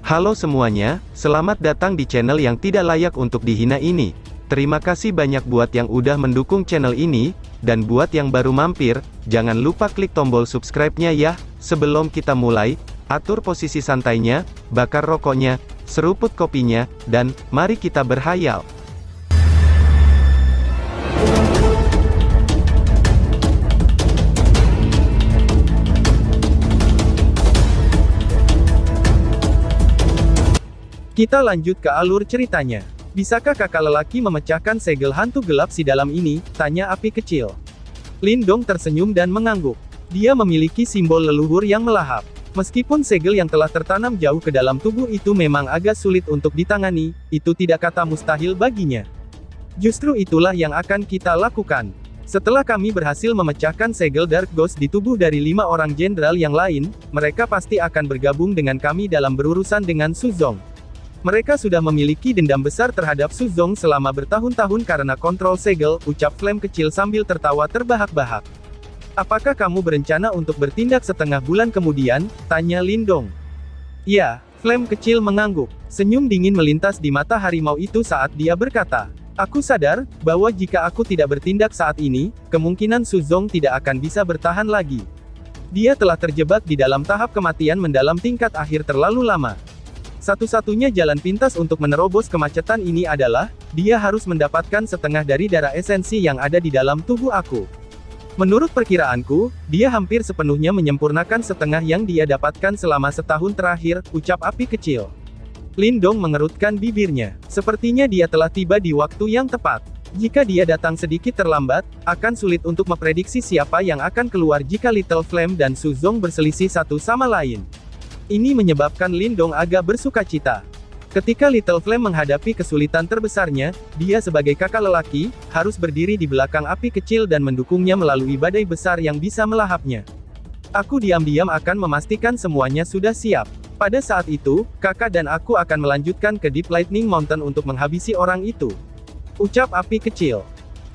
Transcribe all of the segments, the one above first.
Halo semuanya, selamat datang di channel yang tidak layak untuk dihina ini. Terima kasih banyak buat yang udah mendukung channel ini, dan buat yang baru mampir, jangan lupa klik tombol subscribe-nya ya. Sebelum kita mulai, atur posisi santainya, bakar rokoknya, seruput kopinya, dan mari kita berhayal. Kita lanjut ke alur ceritanya. Bisakah kakak lelaki memecahkan segel hantu gelap si dalam ini? Tanya api kecil. Lindong tersenyum dan mengangguk. Dia memiliki simbol leluhur yang melahap. Meskipun segel yang telah tertanam jauh ke dalam tubuh itu memang agak sulit untuk ditangani, itu tidak kata mustahil baginya. Justru itulah yang akan kita lakukan. Setelah kami berhasil memecahkan segel Dark Ghost di tubuh dari 5 orang jenderal yang lain, mereka pasti akan bergabung dengan kami dalam berurusan dengan Su Zong. Mereka sudah memiliki dendam besar terhadap Su Zong selama bertahun-tahun karena kontrol segel, ucap Flame kecil sambil tertawa terbahak-bahak. Apakah kamu berencana untuk bertindak setengah bulan kemudian? Tanya Lindong. Ya, Flame kecil mengangguk. Senyum dingin melintas di mata harimau itu saat dia berkata, aku sadar, bahwa jika aku tidak bertindak saat ini, kemungkinan Su Zong tidak akan bisa bertahan lagi. Dia telah terjebak di dalam tahap kematian mendalam tingkat akhir terlalu lama. Satu-satunya jalan pintas untuk menerobos kemacetan ini adalah, dia harus mendapatkan setengah dari darah esensi yang ada di dalam tubuh aku. Menurut perkiraanku, dia hampir sepenuhnya menyempurnakan setengah yang dia dapatkan selama setahun terakhir, ucap api kecil. Lindong mengerutkan bibirnya. Sepertinya dia telah tiba di waktu yang tepat. Jika dia datang sedikit terlambat, akan sulit untuk memprediksi siapa yang akan keluar jika Little Flame dan Su Zong berselisih satu sama lain. Ini menyebabkan Lindong agak bersukacita. Ketika Little Flame menghadapi kesulitan terbesarnya, dia sebagai kakak lelaki, harus berdiri di belakang api kecil dan mendukungnya melalui badai besar yang bisa melahapnya. Aku diam-diam akan memastikan semuanya sudah siap. Pada saat itu, kakak dan aku akan melanjutkan ke Deep Lightning Mountain untuk menghabisi orang itu. Ucap api kecil.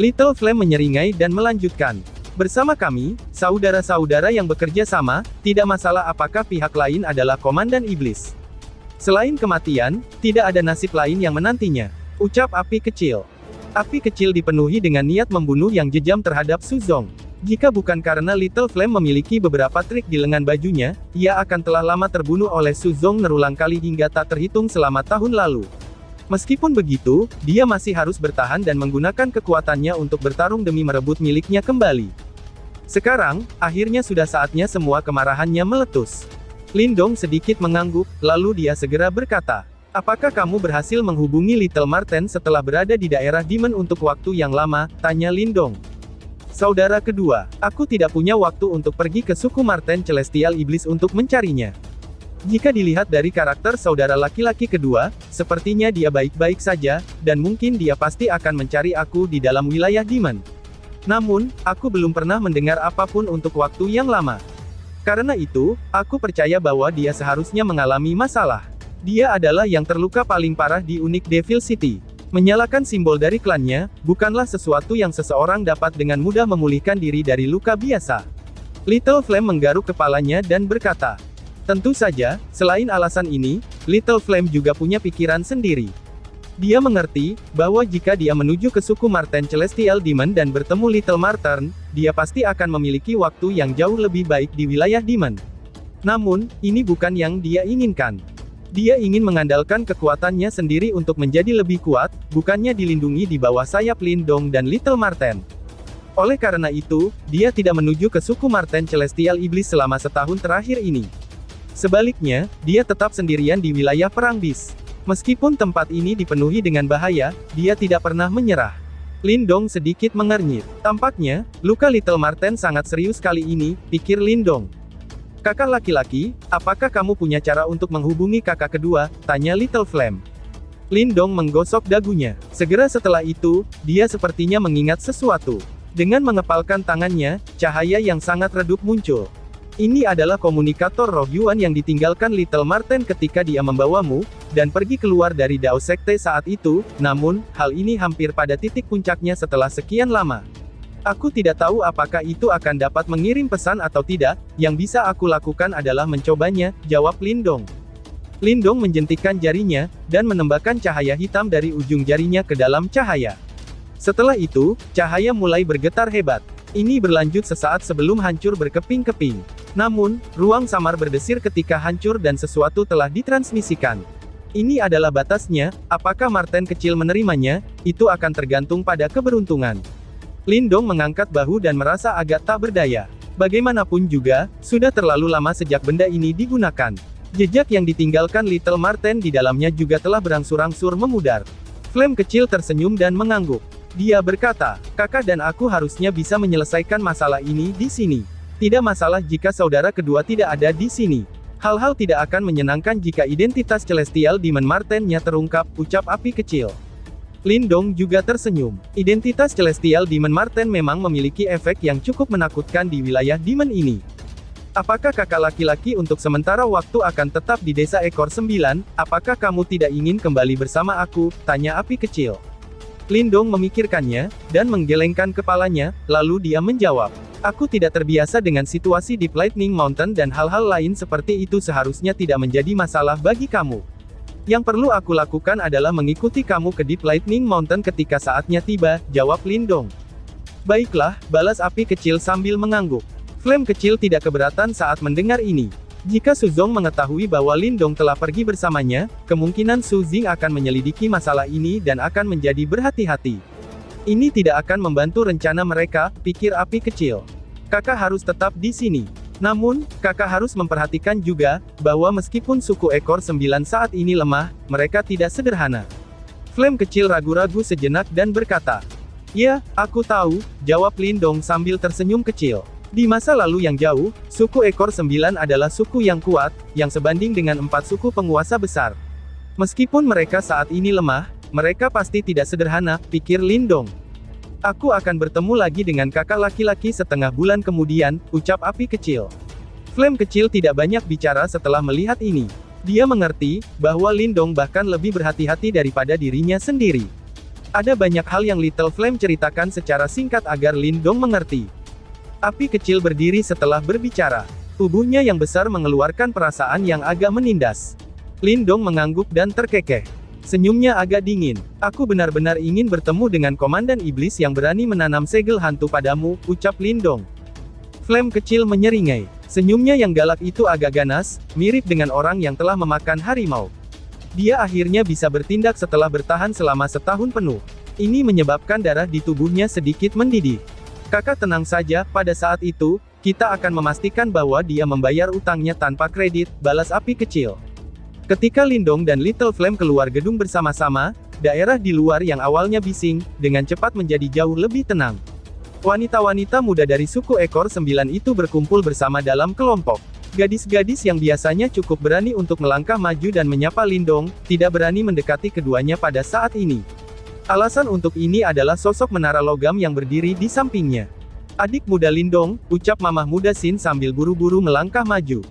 Little Flame menyeringai dan melanjutkan. Bersama kami, saudara-saudara yang bekerja sama, tidak masalah apakah pihak lain adalah komandan iblis. Selain kematian, tidak ada nasib lain yang menantinya. Ucap api kecil. Api kecil dipenuhi dengan niat membunuh yang jejam terhadap Su Zong. Jika bukan karena Little Flame memiliki beberapa trik di lengan bajunya, ia akan telah lama terbunuh oleh Su Zong berulang kali hingga tak terhitung selama tahun lalu. Meskipun begitu, dia masih harus bertahan dan menggunakan kekuatannya untuk bertarung demi merebut miliknya kembali. Sekarang, akhirnya sudah saatnya semua kemarahannya meletus. Lindong sedikit mengangguk, lalu dia segera berkata, apakah kamu berhasil menghubungi Little Marten setelah berada di daerah Demon untuk waktu yang lama? Tanya Lindong. Saudara kedua, aku tidak punya waktu untuk pergi ke suku Marten Celestial Iblis untuk mencarinya. Jika dilihat dari karakter saudara laki-laki kedua, sepertinya dia baik-baik saja, dan mungkin dia pasti akan mencari aku di dalam wilayah Demon. Namun, aku belum pernah mendengar apapun untuk waktu yang lama. Karena itu, aku percaya bahwa dia seharusnya mengalami masalah. Dia adalah yang terluka paling parah di Unique Devil City. Menyalakan simbol dari klannya, bukanlah sesuatu yang seseorang dapat dengan mudah memulihkan diri dari luka biasa. Little Flame menggaruk kepalanya dan berkata, tentu saja, selain alasan ini, Little Flame juga punya pikiran sendiri. Dia mengerti, bahwa jika dia menuju ke suku Marten Celestial Demon dan bertemu Little Marten, dia pasti akan memiliki waktu yang jauh lebih baik di wilayah Demon. Namun, ini bukan yang dia inginkan. Dia ingin mengandalkan kekuatannya sendiri untuk menjadi lebih kuat, bukannya dilindungi di bawah sayap Lindong dan Little Marten. Oleh karena itu, dia tidak menuju ke suku Marten Celestial Iblis selama setahun terakhir ini. Sebaliknya, dia tetap sendirian di wilayah Perang Bis. Meskipun tempat ini dipenuhi dengan bahaya, dia tidak pernah menyerah. Lindong sedikit mengernyit. Tampaknya, luka Little Marten sangat serius kali ini, pikir Lindong. Kakak laki-laki, apakah kamu punya cara untuk menghubungi kakak kedua? Tanya Little Flame. Lindong menggosok dagunya. Segera setelah itu, dia sepertinya mengingat sesuatu. Dengan mengepalkan tangannya, cahaya yang sangat redup muncul. Ini adalah komunikator roh Yuan yang ditinggalkan Little Marten ketika dia membawamu, dan pergi keluar dari Dao Sekte saat itu, namun, hal ini hampir pada titik puncaknya setelah sekian lama. Aku tidak tahu apakah itu akan dapat mengirim pesan atau tidak, yang bisa aku lakukan adalah mencobanya, jawab Lindong. Lindong menjentikkan jarinya, dan menembakkan cahaya hitam dari ujung jarinya ke dalam cahaya. Setelah itu, cahaya mulai bergetar hebat. Ini berlanjut sesaat sebelum hancur berkeping-keping. Namun, ruang samar berdesir ketika hancur dan sesuatu telah ditransmisikan. Ini adalah batasnya, apakah Marten kecil menerimanya, itu akan tergantung pada keberuntungan. Lindong mengangkat bahu dan merasa agak tak berdaya. Bagaimanapun juga, sudah terlalu lama sejak benda ini digunakan. Jejak yang ditinggalkan Little Marten di dalamnya juga telah berangsur-angsur memudar. Flame kecil tersenyum dan mengangguk. Dia berkata, kakak dan aku harusnya bisa menyelesaikan masalah ini di sini. Tidak masalah jika saudara kedua tidak ada di sini. Hal-hal tidak akan menyenangkan jika identitas Celestial Demon Marten-nya terungkap, ucap api kecil. Lindong juga tersenyum. Identitas Celestial Demon Marten memang memiliki efek yang cukup menakutkan di wilayah Demon ini. Apakah kakak laki-laki untuk sementara waktu akan tetap di desa ekor 9, apakah kamu tidak ingin kembali bersama aku, tanya api kecil. Lindong memikirkannya, dan menggelengkan kepalanya, lalu dia menjawab. Aku tidak terbiasa dengan situasi di Lightning Mountain dan hal-hal lain seperti itu seharusnya tidak menjadi masalah bagi kamu. Yang perlu aku lakukan adalah mengikuti kamu ke Deep Lightning Mountain ketika saatnya tiba, jawab Lindong. Baiklah, balas api kecil sambil mengangguk. Flame kecil tidak keberatan saat mendengar ini. Jika Su Zong mengetahui bahwa Lindong telah pergi bersamanya, kemungkinan Su Jing akan menyelidiki masalah ini dan akan menjadi berhati-hati. Ini tidak akan membantu rencana mereka, pikir api kecil. Kakak harus tetap di sini. Namun, kakak harus memperhatikan juga, bahwa meskipun suku ekor 9 saat ini lemah, mereka tidak sederhana. Flame kecil ragu-ragu sejenak dan berkata, ya, aku tahu, jawab Lindong sambil tersenyum kecil. Di masa lalu yang jauh, suku ekor 9 adalah suku yang kuat, yang sebanding dengan 4 suku penguasa besar. Meskipun mereka saat ini lemah, mereka pasti tidak sederhana, pikir Lindong. Aku akan bertemu lagi dengan kakak laki-laki setengah bulan kemudian, ucap api kecil. Flame kecil tidak banyak bicara setelah melihat ini. Dia mengerti, bahwa Lindong bahkan lebih berhati-hati daripada dirinya sendiri. Ada banyak hal yang Little Flame ceritakan secara singkat agar Lindong mengerti. Api kecil berdiri setelah berbicara. Tubuhnya yang besar mengeluarkan perasaan yang agak menindas. Lindong mengangguk dan terkekeh. Senyumnya agak dingin. Aku benar-benar ingin bertemu dengan Komandan Iblis yang berani menanam segel hantu padamu, ucap Lindong. Flame kecil menyeringai. Senyumnya yang galak itu agak ganas, mirip dengan orang yang telah memakan harimau. Dia akhirnya bisa bertindak setelah bertahan selama setahun penuh. Ini menyebabkan darah di tubuhnya sedikit mendidih. Kakak tenang saja, pada saat itu, kita akan memastikan bahwa dia membayar utangnya tanpa kredit, balas api kecil. Ketika Lindong dan Little Flame keluar gedung bersama-sama, daerah di luar yang awalnya bising, dengan cepat menjadi jauh lebih tenang. Wanita-wanita muda dari suku ekor 9 itu berkumpul bersama dalam kelompok. Gadis-gadis yang biasanya cukup berani untuk melangkah maju dan menyapa Lindong, tidak berani mendekati keduanya pada saat ini. Alasan untuk ini adalah sosok menara logam yang berdiri di sampingnya. Adik muda Lindong, ucap mamah muda Sin sambil buru-buru melangkah maju.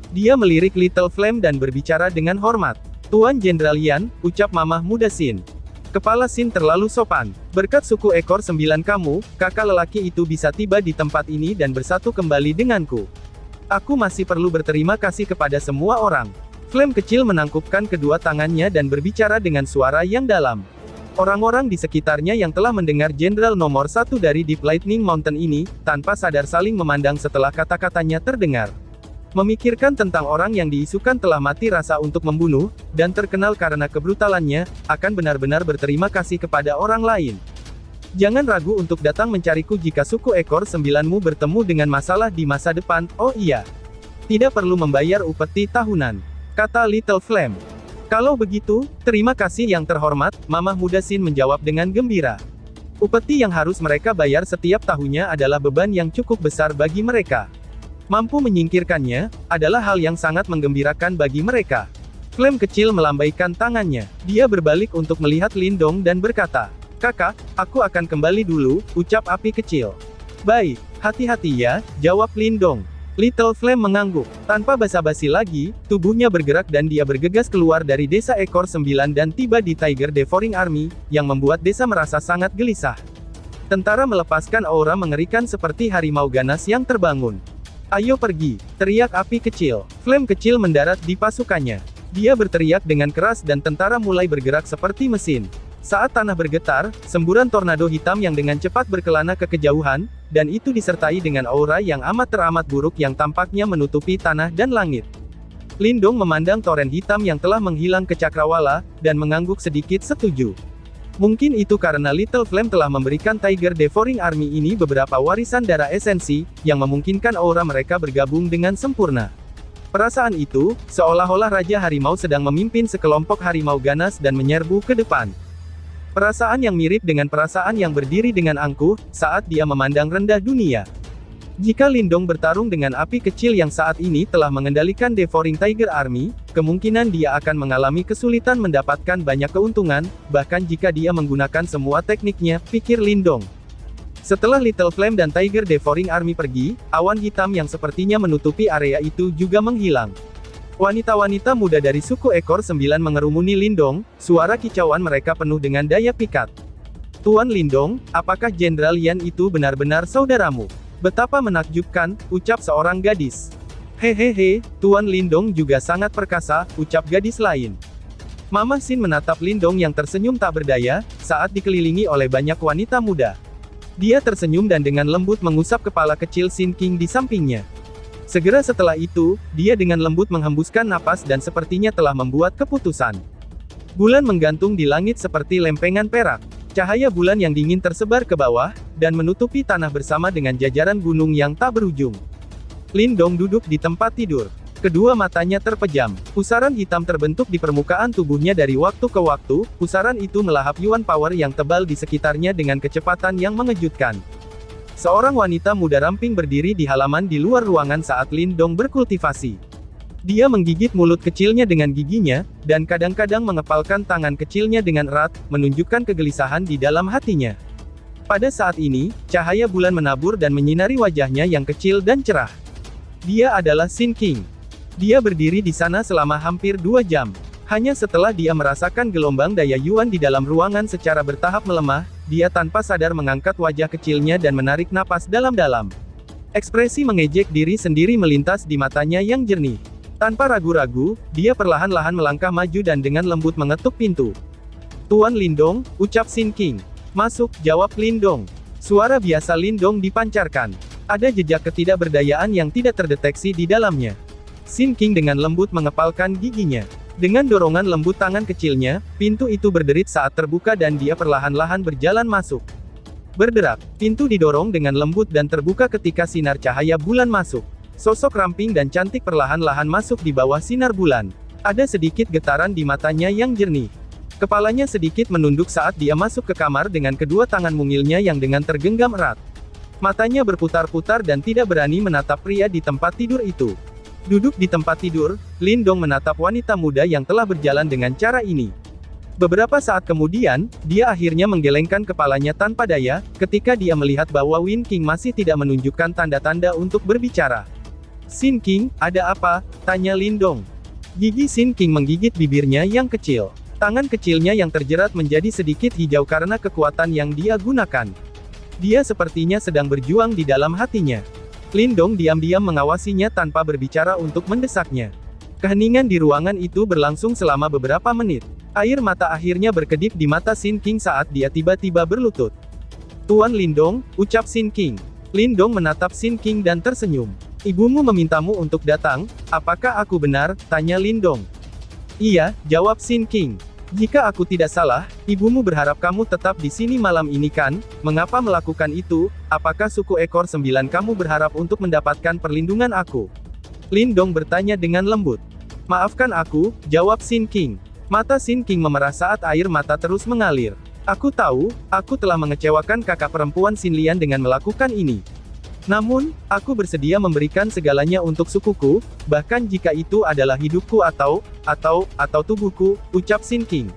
Dia melirik Little Flame dan berbicara dengan hormat. Tuan Jenderal Yan, ucap mamah muda Sin. Kepala Sin terlalu sopan. Berkat suku ekor 9 kamu, kakak lelaki itu bisa tiba di tempat ini dan bersatu kembali denganku. Aku masih perlu berterima kasih kepada semua orang. Flame kecil menangkupkan kedua tangannya dan berbicara dengan suara yang dalam. Orang-orang di sekitarnya yang telah mendengar Jenderal nomor 1 dari Deep Lightning Mountain ini, tanpa sadar saling memandang setelah kata-katanya terdengar. Memikirkan tentang orang yang diisukan telah mati rasa untuk membunuh, dan terkenal karena kebrutalannya, akan benar-benar berterima kasih kepada orang lain. Jangan ragu untuk datang mencariku jika suku ekor 9-mu bertemu dengan masalah di masa depan, oh iya. Tidak perlu membayar upeti tahunan, kata Little Flame. Kalau begitu, terima kasih yang terhormat, mamah muda Sin menjawab dengan gembira. Upeti yang harus mereka bayar setiap tahunnya adalah beban yang cukup besar bagi mereka. Mampu menyingkirkannya, adalah hal yang sangat menggembirakan bagi mereka. Flame kecil melambaikan tangannya. Dia berbalik untuk melihat Lindong dan berkata, kakak, aku akan kembali dulu, ucap api kecil. Baik, hati-hati ya, jawab Lindong. Little Flame mengangguk. Tanpa basa-basi lagi, tubuhnya bergerak dan dia bergegas keluar dari desa ekor 9 dan tiba di Tiger Devouring Army, yang membuat desa merasa sangat gelisah. Tentara melepaskan aura mengerikan seperti harimau ganas yang terbangun. Ayo pergi, teriak api kecil. Flame kecil mendarat di pasukannya. Dia berteriak dengan keras dan tentara mulai bergerak seperti mesin. Saat tanah bergetar, semburan tornado hitam yang dengan cepat berkelana ke kejauhan, dan itu disertai dengan aura yang teramat buruk yang tampaknya menutupi tanah dan langit. Lindong memandang toren hitam yang telah menghilang ke cakrawala, dan mengangguk sedikit setuju. Mungkin itu karena Little Flame telah memberikan Tiger Devouring Army ini beberapa warisan darah esensi, yang memungkinkan aura mereka bergabung dengan sempurna. Perasaan itu, seolah-olah Raja Harimau sedang memimpin sekelompok harimau ganas dan menyerbu ke depan. Perasaan yang mirip dengan perasaan yang berdiri dengan angkuh, saat dia memandang rendah dunia. Jika Lindong bertarung dengan api kecil yang saat ini telah mengendalikan Devouring Tiger Army, kemungkinan dia akan mengalami kesulitan mendapatkan banyak keuntungan, bahkan jika dia menggunakan semua tekniknya, pikir Lindong. Setelah Little Flame dan Tiger Devouring Army pergi, awan hitam yang sepertinya menutupi area itu juga menghilang. Wanita-wanita muda dari suku Ekor Sembilan mengerumuni Lindong, suara kicauan mereka penuh dengan daya pikat. Tuan Lindong, apakah Jenderal Yan itu benar-benar saudaramu? Betapa menakjubkan, ucap seorang gadis. Hehehe, Tuan Lindong juga sangat perkasa, ucap gadis lain. Mama Xin menatap Lindong yang tersenyum tak berdaya, saat dikelilingi oleh banyak wanita muda. Dia tersenyum dan dengan lembut mengusap kepala kecil Sin King di sampingnya. Segera setelah itu, dia dengan lembut menghembuskan napas dan sepertinya telah membuat keputusan. Bulan menggantung di langit seperti lempengan perak. Cahaya bulan yang dingin tersebar ke bawah, dan menutupi tanah bersama dengan jajaran gunung yang tak berujung. Lindong duduk di tempat tidur. Kedua matanya terpejam. Pusaran hitam terbentuk di permukaan tubuhnya dari waktu ke waktu, pusaran itu melahap Yuan Power yang tebal di sekitarnya dengan kecepatan yang mengejutkan. Seorang wanita muda ramping berdiri di halaman di luar ruangan saat Lindong berkultivasi. Dia menggigit mulut kecilnya dengan giginya, dan kadang-kadang mengepalkan tangan kecilnya dengan erat, menunjukkan kegelisahan di dalam hatinya. Pada saat ini, cahaya bulan menabur dan menyinari wajahnya yang kecil dan cerah. Dia adalah Sin King. Dia berdiri di sana selama hampir 2 jam. Hanya setelah dia merasakan gelombang daya Yuan di dalam ruangan secara bertahap melemah, dia tanpa sadar mengangkat wajah kecilnya dan menarik napas dalam-dalam. Ekspresi mengejek diri sendiri melintas di matanya yang jernih. Tanpa ragu-ragu, dia perlahan-lahan melangkah maju dan dengan lembut mengetuk pintu. Tuan Lindong, ucap Sin King. Masuk, jawab Lindong. Suara biasa Lindong dipancarkan. Ada jejak ketidakberdayaan yang tidak terdeteksi di dalamnya. Sin King dengan lembut mengepalkan giginya. Dengan dorongan lembut tangan kecilnya, pintu itu berderit saat terbuka dan dia perlahan-lahan berjalan masuk. Berderak, pintu didorong dengan lembut dan terbuka ketika sinar cahaya bulan masuk. Sosok ramping dan cantik perlahan-lahan masuk di bawah sinar bulan. Ada sedikit getaran di matanya yang jernih. Kepalanya sedikit menunduk saat dia masuk ke kamar dengan kedua tangan mungilnya yang dengan tergenggam erat. Matanya berputar-putar dan tidak berani menatap pria di tempat tidur itu. Duduk di tempat tidur, Lindong menatap wanita muda yang telah berjalan dengan cara ini. Beberapa saat kemudian, dia akhirnya menggelengkan kepalanya tanpa daya, ketika dia melihat bahwa Win King masih tidak menunjukkan tanda-tanda untuk berbicara. Sin King, ada apa? Tanya Lindong. Gigi Sin King menggigit bibirnya yang kecil. Tangan kecilnya yang terjerat menjadi sedikit hijau karena kekuatan yang dia gunakan. Dia sepertinya sedang berjuang di dalam hatinya. Lindong diam-diam mengawasinya tanpa berbicara untuk mendesaknya. Keheningan di ruangan itu berlangsung selama beberapa menit. Air mata akhirnya berkedip di mata Sin King saat dia tiba-tiba berlutut. Tuan Lindong, ucap Sin King. Lindong menatap Sin King dan tersenyum. Ibumu memintamu untuk datang, apakah aku benar? Tanya Lindong. Iya, jawab Sin King. Jika aku tidak salah, ibumu berharap kamu tetap di sini malam ini kan? Mengapa melakukan itu? Apakah suku Ekor Sembilan kamu berharap untuk mendapatkan perlindungan aku? Lindong bertanya dengan lembut. Maafkan aku, jawab Sin King. Mata Sin King memerah saat air mata terus mengalir. Aku tahu, aku telah mengecewakan kakak perempuan Sin Lian dengan melakukan ini. Namun, aku bersedia memberikan segalanya untuk sukuku, bahkan jika itu adalah hidupku atau tubuhku, ucap Sin King.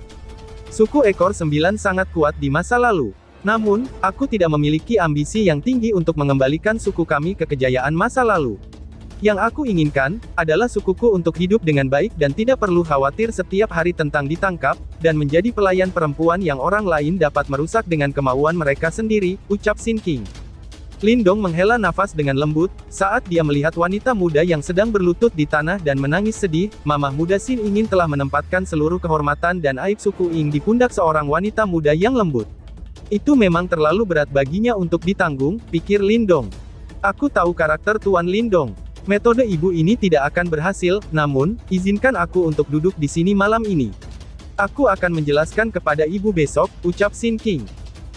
Suku Ekor Sembilan sangat kuat di masa lalu. Namun, aku tidak memiliki ambisi yang tinggi untuk mengembalikan suku kami ke kejayaan masa lalu. Yang aku inginkan, adalah sukuku untuk hidup dengan baik dan tidak perlu khawatir setiap hari tentang ditangkap, dan menjadi pelayan perempuan yang orang lain dapat merusak dengan kemauan mereka sendiri, ucap Sin King. Lindong menghela nafas dengan lembut, saat dia melihat wanita muda yang sedang berlutut di tanah dan menangis sedih. Mamah muda Xin ingin telah menempatkan seluruh kehormatan dan aib suku Ying di pundak seorang wanita muda yang lembut. Itu memang terlalu berat baginya untuk ditanggung, pikir Lindong. Aku tahu karakter Tuan Lindong. Metode ibu ini tidak akan berhasil, namun, izinkan aku untuk duduk di sini malam ini. Aku akan menjelaskan kepada ibu besok, ucap Xin King.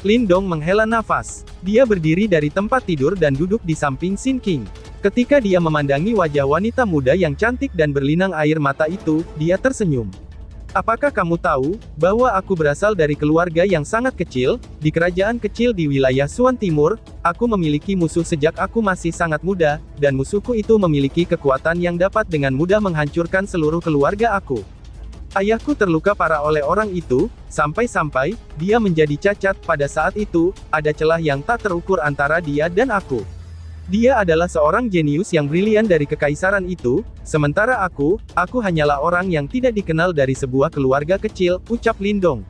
Lindong menghela nafas. Dia berdiri dari tempat tidur dan duduk di samping Xin King. Ketika dia memandangi wajah wanita muda yang cantik dan berlinang air mata itu, dia tersenyum. Apakah kamu tahu, bahwa aku berasal dari keluarga yang sangat kecil, di kerajaan kecil di wilayah Suan Timur, aku memiliki musuh sejak aku masih sangat muda, dan musuhku itu memiliki kekuatan yang dapat dengan mudah menghancurkan seluruh keluarga aku. Ayahku terluka parah oleh orang itu, sampai-sampai, dia menjadi cacat. Pada saat itu, ada celah yang tak terukur antara dia dan aku. Dia adalah seorang jenius yang brilian dari kekaisaran itu, sementara aku hanyalah orang yang tidak dikenal dari sebuah keluarga kecil, ucap Lindong.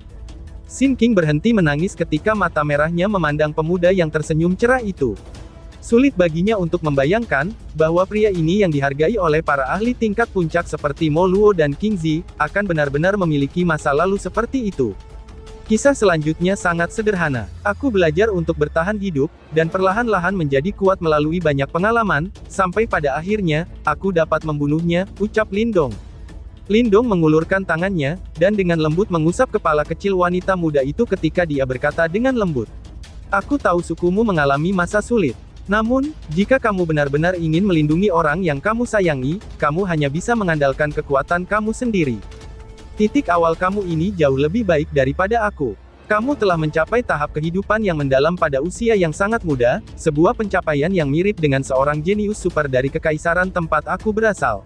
Xin King berhenti menangis ketika mata merahnya memandang pemuda yang tersenyum cerah itu. Sulit baginya untuk membayangkan, bahwa pria ini yang dihargai oleh para ahli tingkat puncak seperti Mo Luo dan King Zi, akan benar-benar memiliki masa lalu seperti itu. Kisah selanjutnya sangat sederhana. Aku belajar untuk bertahan hidup, dan perlahan-lahan menjadi kuat melalui banyak pengalaman, sampai pada akhirnya, aku dapat membunuhnya, ucap Lindong. Lindong mengulurkan tangannya, dan dengan lembut mengusap kepala kecil wanita muda itu ketika dia berkata dengan lembut. Aku tahu sukumu mengalami masa sulit. Namun, jika kamu benar-benar ingin melindungi orang yang kamu sayangi, kamu hanya bisa mengandalkan kekuatan kamu sendiri. Titik awal kamu ini jauh lebih baik daripada aku. Kamu telah mencapai tahap kehidupan yang mendalam pada usia yang sangat muda, sebuah pencapaian yang mirip dengan seorang jenius super dari kekaisaran tempat aku berasal.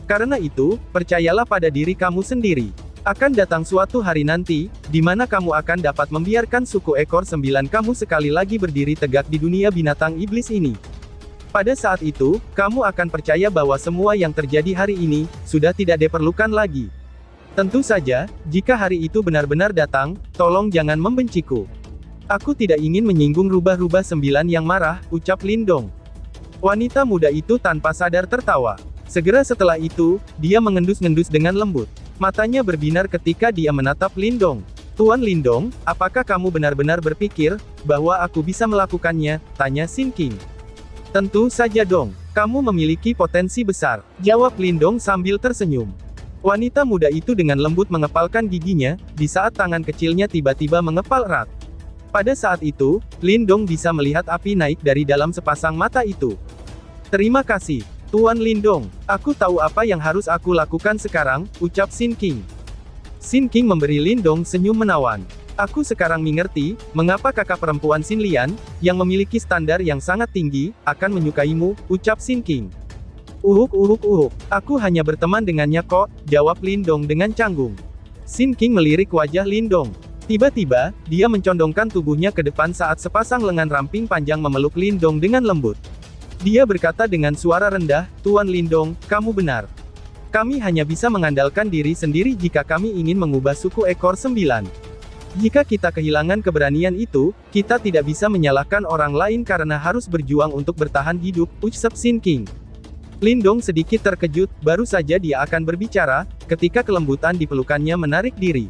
Karena itu, percayalah pada diri kamu sendiri. Akan datang suatu hari nanti, di mana kamu akan dapat membiarkan suku ekor 9 kamu sekali lagi berdiri tegak di dunia binatang iblis ini. Pada saat itu, kamu akan percaya bahwa semua yang terjadi hari ini, sudah tidak diperlukan lagi. Tentu saja, jika hari itu benar-benar datang, tolong jangan membenciku. Aku tidak ingin menyinggung rubah-rubah 9 yang marah, ucap Lindong. Wanita muda itu tanpa sadar tertawa. Segera setelah itu, dia mengendus-ngendus dengan lembut. Matanya berbinar ketika dia menatap Lindong. Tuan Lindong, apakah kamu benar-benar berpikir, bahwa aku bisa melakukannya? Tanya Xin King. Tentu saja dong. Kamu memiliki potensi besar, jawab Lindong sambil tersenyum. Wanita muda itu dengan lembut mengepalkan giginya, di saat tangan kecilnya tiba-tiba mengepal erat. Pada saat itu, Lindong bisa melihat api naik dari dalam sepasang mata itu. Terima kasih, Tuan Lindong. Aku tahu apa yang harus aku lakukan sekarang, ucap Xin King. Xin King memberi Lindong senyum menawan. Aku sekarang mengerti, mengapa kakak perempuan Xin Lian, yang memiliki standar yang sangat tinggi, akan menyukaimu, ucap Xin King. Aku hanya berteman dengannya kok, jawab Lindong dengan canggung. Xin King melirik wajah Lindong. Tiba-tiba, dia mencondongkan tubuhnya ke depan saat sepasang lengan ramping panjang memeluk Lindong dengan lembut. Dia berkata dengan suara rendah, Tuan Lindong, kamu benar. Kami hanya bisa mengandalkan diri sendiri jika kami ingin mengubah suku ekor 9. Jika kita kehilangan keberanian itu, kita tidak bisa menyalahkan orang lain karena harus berjuang untuk bertahan hidup, ucap Xin King. Lindong sedikit terkejut, baru saja dia akan berbicara, ketika kelembutan di pelukannya menarik diri.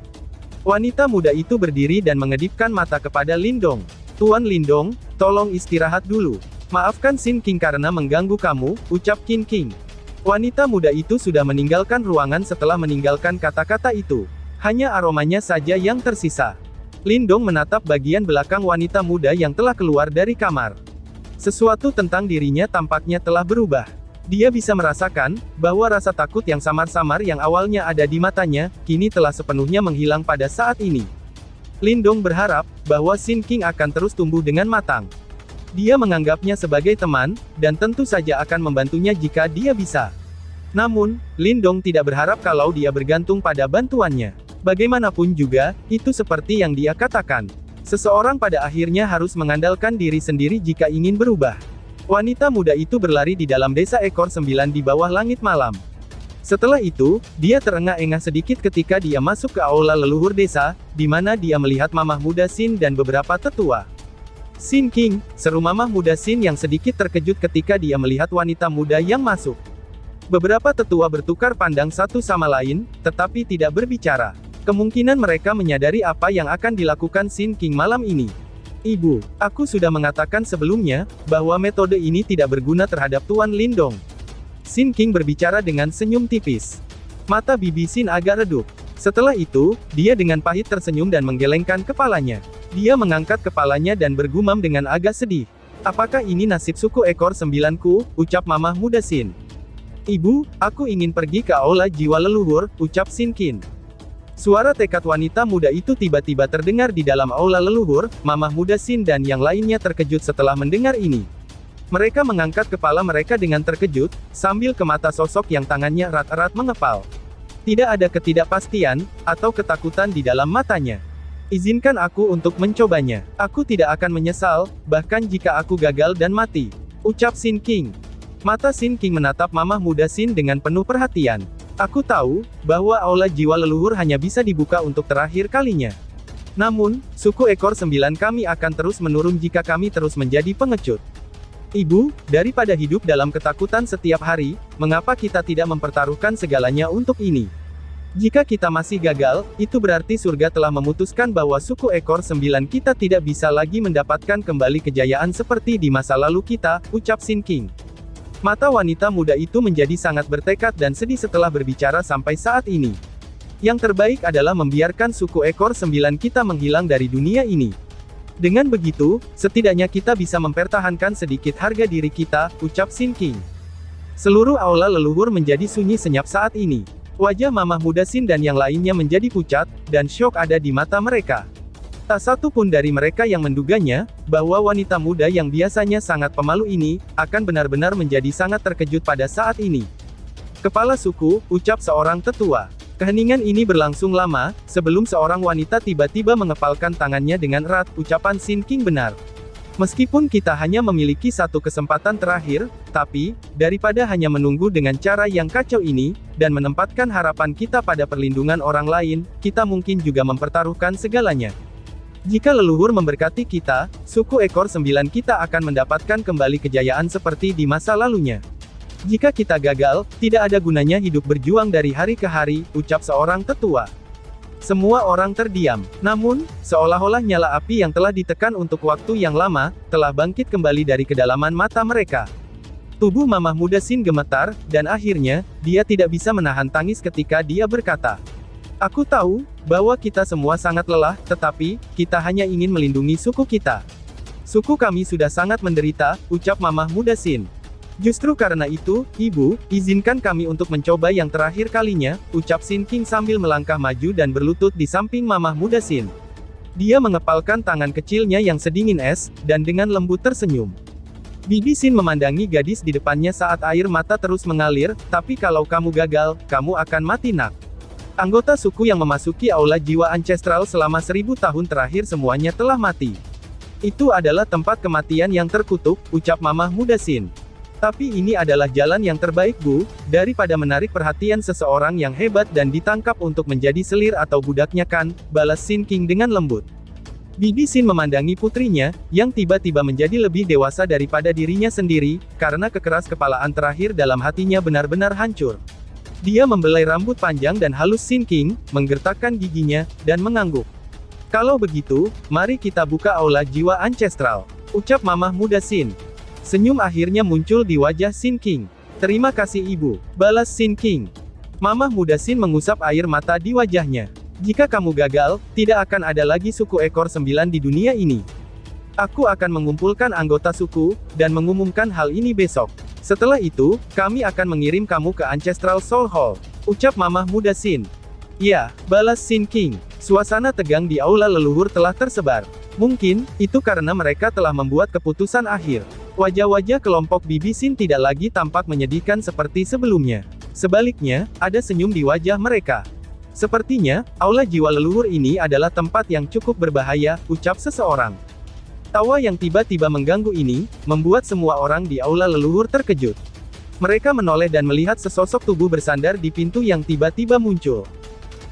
Wanita muda itu berdiri dan mengedipkan mata kepada Lindong. Tuan Lindong, tolong istirahat dulu. Maafkan Xin King karena mengganggu kamu, ucap Xin King. Wanita muda itu sudah meninggalkan ruangan setelah meninggalkan kata-kata itu. Hanya aromanya saja yang tersisa. Lindong menatap bagian belakang wanita muda yang telah keluar dari kamar. Sesuatu tentang dirinya tampaknya telah berubah. Dia bisa merasakan, bahwa rasa takut yang samar-samar yang awalnya ada di matanya, kini telah sepenuhnya menghilang pada saat ini. Lindong berharap, bahwa Xin King akan terus tumbuh dengan matang. Dia menganggapnya sebagai teman, dan tentu saja akan membantunya jika dia bisa. Namun, Lindong tidak berharap kalau dia bergantung pada bantuannya. Bagaimanapun juga, itu seperti yang dia katakan. Seseorang pada akhirnya harus mengandalkan diri sendiri jika ingin berubah. Wanita muda itu berlari di dalam desa ekor 9 di bawah langit malam. Setelah itu, dia terengah-engah sedikit ketika dia masuk ke aula leluhur desa, di mana dia melihat mamah muda Xin dan beberapa tetua. Sin King, seru mamah muda Sin yang sedikit terkejut ketika dia melihat wanita muda yang masuk. Beberapa tetua bertukar pandang satu sama lain, tetapi tidak berbicara. Kemungkinan mereka menyadari apa yang akan dilakukan Sin King malam ini. Ibu, aku sudah mengatakan sebelumnya, bahwa metode ini tidak berguna terhadap Tuan Lindong. Sin King berbicara dengan senyum tipis. Mata bibi Sin agak redup. Setelah itu, dia dengan pahit tersenyum dan menggelengkan kepalanya. Dia mengangkat kepalanya dan bergumam dengan agak sedih. Apakah ini nasib suku ekor 9-ku, ucap mamah muda Sin. Ibu, aku ingin pergi ke aula jiwa leluhur, ucap Sin King. Suara tekad wanita muda itu tiba-tiba terdengar di dalam aula leluhur. Mamah muda Sin dan yang lainnya terkejut setelah mendengar ini. Mereka mengangkat kepala mereka dengan terkejut, sambil ke mata sosok yang tangannya erat-erat mengepal. Tidak ada ketidakpastian, atau ketakutan di dalam matanya. Izinkan aku untuk mencobanya. Aku tidak akan menyesal, bahkan jika aku gagal dan mati, ucap Sin King. Mata Sin King menatap mamah muda Sin dengan penuh perhatian. Aku tahu, bahwa aula jiwa leluhur hanya bisa dibuka untuk terakhir kalinya. Namun, suku ekor 9 kami akan terus menurun jika kami terus menjadi pengecut. Ibu, daripada hidup dalam ketakutan setiap hari, mengapa kita tidak mempertaruhkan segalanya untuk ini? Jika kita masih gagal, itu berarti surga telah memutuskan bahwa suku ekor 9 kita tidak bisa lagi mendapatkan kembali kejayaan seperti di masa lalu kita, ucap Sin King. Mata wanita muda itu menjadi sangat bertekad dan sedih setelah berbicara sampai saat ini. Yang terbaik adalah membiarkan suku ekor 9 kita menghilang dari dunia ini. Dengan begitu, setidaknya kita bisa mempertahankan sedikit harga diri kita, ucap Sin King. Seluruh aula leluhur menjadi sunyi senyap saat ini. Wajah mamah muda Sin dan yang lainnya menjadi pucat, dan syok ada di mata mereka. Tak satu pun dari mereka yang menduganya, bahwa wanita muda yang biasanya sangat pemalu ini, akan benar-benar menjadi sangat terkejut pada saat ini. Kepala suku, ucap seorang tetua. Keheningan ini berlangsung lama, sebelum seorang wanita tiba-tiba mengepalkan tangannya dengan erat, ucapan Sin King benar. Meskipun kita hanya memiliki satu kesempatan terakhir, tapi, daripada hanya menunggu dengan cara yang kacau ini, dan menempatkan harapan kita pada perlindungan orang lain, kita mungkin juga mempertaruhkan segalanya. Jika leluhur memberkati kita, suku ekor 9 kita akan mendapatkan kembali kejayaan seperti di masa lalunya. Jika kita gagal, tidak ada gunanya hidup berjuang dari hari ke hari, ucap seorang tetua. Semua orang terdiam. Namun, seolah-olah nyala api yang telah ditekan untuk waktu yang lama, telah bangkit kembali dari kedalaman mata mereka. Tubuh mamah muda Sin gemetar, dan akhirnya, dia tidak bisa menahan tangis ketika dia berkata, "Aku tahu, bahwa kita semua sangat lelah, tetapi, kita hanya ingin melindungi suku kita. Suku kami sudah sangat menderita," ucap mamah muda Sin. "Justru karena itu, Ibu, izinkan kami untuk mencoba yang terakhir kalinya," ucap Sin King sambil melangkah maju dan berlutut di samping mamah muda Sin. Dia mengepalkan tangan kecilnya yang sedingin es, dan dengan lembut tersenyum. Bibi Sin memandangi gadis di depannya saat air mata terus mengalir, "Tapi kalau kamu gagal, kamu akan mati nak." Anggota suku yang memasuki aula jiwa ancestral selama 1000 tahun terakhir semuanya telah mati. Itu adalah tempat kematian yang terkutuk, ucap mamah muda Sin. Tapi ini adalah jalan yang terbaik Bu, daripada menarik perhatian seseorang yang hebat dan ditangkap untuk menjadi selir atau budaknya kan, balas Sin King dengan lembut. Bibi Sin memandangi putrinya, yang tiba-tiba menjadi lebih dewasa daripada dirinya sendiri, karena kekeras kepalaan terakhir dalam hatinya benar-benar hancur. Dia membelai rambut panjang dan halus Sin King, menggertakkan giginya, dan mengangguk. "Kalau begitu, mari kita buka aula jiwa ancestral," ucap mamah muda Sin. Senyum akhirnya muncul di wajah Sin King. "Terima kasih Ibu," balas Sin King. Mamah muda Sin mengusap air mata di wajahnya. "Jika kamu gagal, tidak akan ada lagi suku ekor 9 di dunia ini. Aku akan mengumpulkan anggota suku, dan mengumumkan hal ini besok. Setelah itu, kami akan mengirim kamu ke Ancestral Soul Hall," ucap mamah muda Sin. "Ya," balas Sin King. Suasana tegang di aula leluhur telah tersebar. Mungkin, itu karena mereka telah membuat keputusan akhir. Wajah-wajah kelompok Bibi Sin tidak lagi tampak menyedihkan seperti sebelumnya. Sebaliknya, ada senyum di wajah mereka. "Sepertinya, aula jiwa leluhur ini adalah tempat yang cukup berbahaya," ucap seseorang. Tawa yang tiba-tiba mengganggu ini, membuat semua orang di aula leluhur terkejut. Mereka menoleh dan melihat sesosok tubuh bersandar di pintu yang tiba-tiba muncul.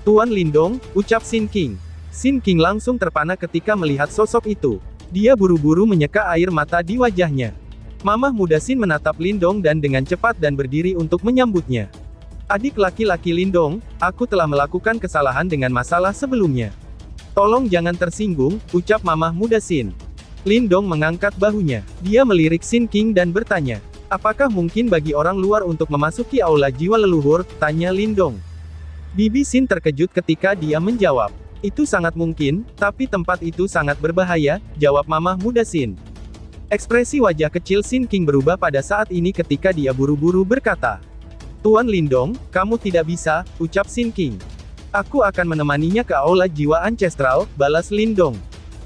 "Tuan Lindong," ucap Sin King. Sin King langsung terpana ketika melihat sosok itu. Dia buru-buru menyeka air mata di wajahnya. Mamah muda Sin menatap Lindong dan dengan cepat dan berdiri untuk menyambutnya. Adik laki-laki Lindong, aku telah melakukan kesalahan dengan masalah sebelumnya. Tolong jangan tersinggung, ucap mamah muda Sin. Lindong mengangkat bahunya. Dia melirik Sin King dan bertanya, apakah mungkin bagi orang luar untuk memasuki aula jiwa leluhur, tanya Lindong. Bibi Sin terkejut ketika dia menjawab. Itu sangat mungkin, tapi tempat itu sangat berbahaya, jawab mamah muda Sin. Ekspresi wajah kecil Sin King berubah pada saat ini ketika dia buru-buru berkata, Tuan Lindong, kamu tidak bisa, ucap Sin King. Aku akan menemaninya ke aula jiwa ancestral, balas Lindong.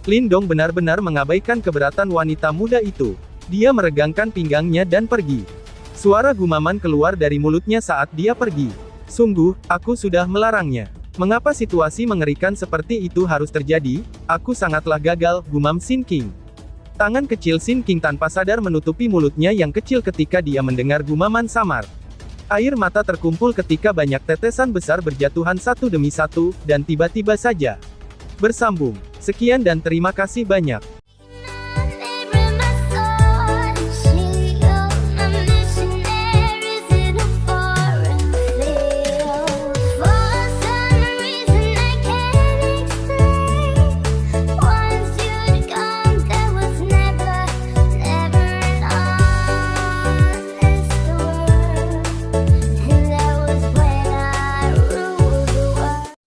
Lindong benar-benar mengabaikan keberatan wanita muda itu. Dia meregangkan pinggangnya dan pergi. Suara gumaman keluar dari mulutnya saat dia pergi. Sungguh, aku sudah melarangnya. Mengapa situasi mengerikan seperti itu harus terjadi? Aku sangatlah gagal, gumam Sin King. Tangan kecil Sin King tanpa sadar menutupi mulutnya yang kecil ketika dia mendengar gumaman samar. Air mata terkumpul ketika banyak tetesan besar berjatuhan satu demi satu, dan tiba-tiba saja bersambung. Sekian dan terima kasih banyak.